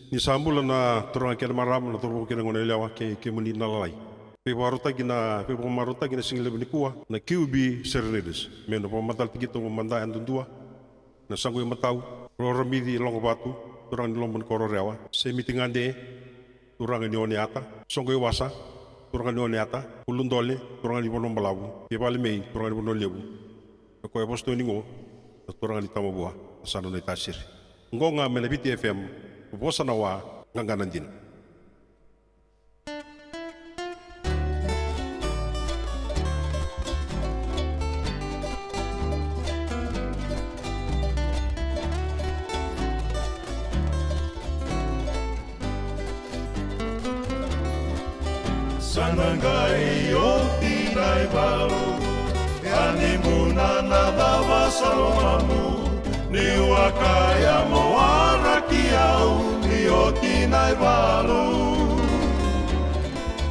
Ni sambula na turanga kena maram na turu kena ngone lewa ke muni na lalai. Pe warota gina pe marota gina single benikua na QB Serenades. Me no pamatal tigito manda andundua. Na sangu matau roramidi longo batu turang ni lombon koro rewa. Se mitingande turang ni oniata songo wasa turang ni oniata ulundole turang ni bonom balawu. Ke bali mei turang ni bonom lewu. Ko e posto ningo turang ni tamabua sanu ni tasir. Ngonga menabiti FM Bosa nawa nganganan din. Sanangai o tinai balu, animuna na dawa salomamu. Ni wakaya moara kiau ni o tinai walu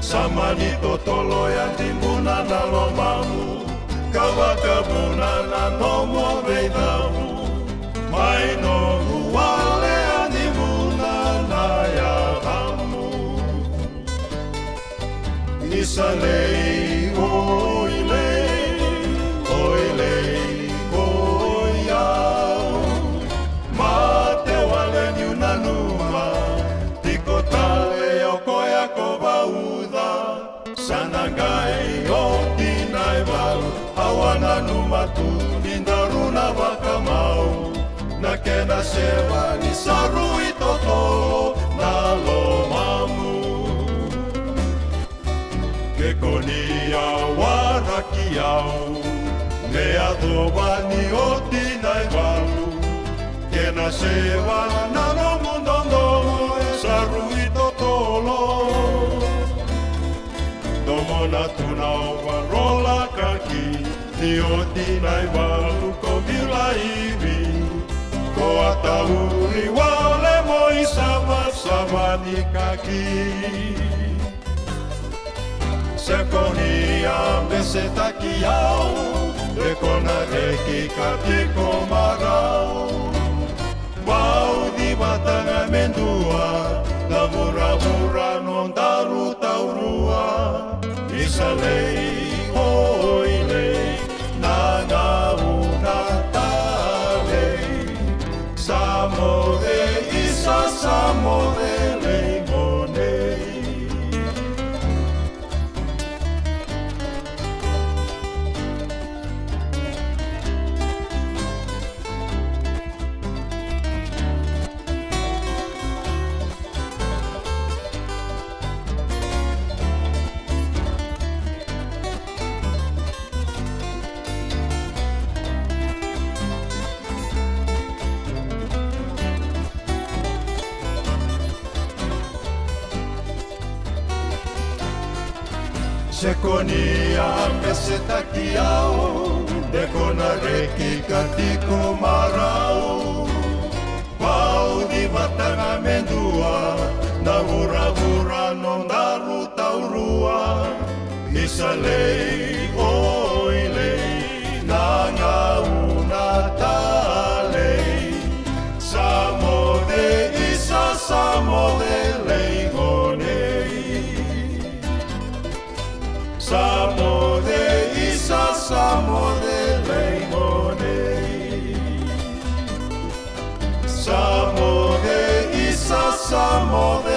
sama ni totolo yang timbuna na lomamu kawakabuna na nomo veidamu mai no huale animuna na yahamu isalei oilei Sanangai o tinai walu awana numatu nindaruna wakamau na kena sewa ni sarui toto na lomamu ke konia warakiau me adoba ni o tinai walu kena sewa na lomundondo sarui totolo Tomo na tunau warola kaki Ni o tinai walu ko vila iwi Ko atauri wale moi sama ni kaki Sekoni ambe setaki au Lekona reki katiko marau Wau di batanga mendua Na mura-mura non daru taurua Isalei oilei na nauna talei Samode isa samode leimonei Sekonia mesetaki au Dekona reki katiko marau Pau di batanga mendua Na ura-ura non daru taurua Isalei oilei Na ngauna talei Samode isa samode leigonei Samode isa samode leimonei Samode isa samode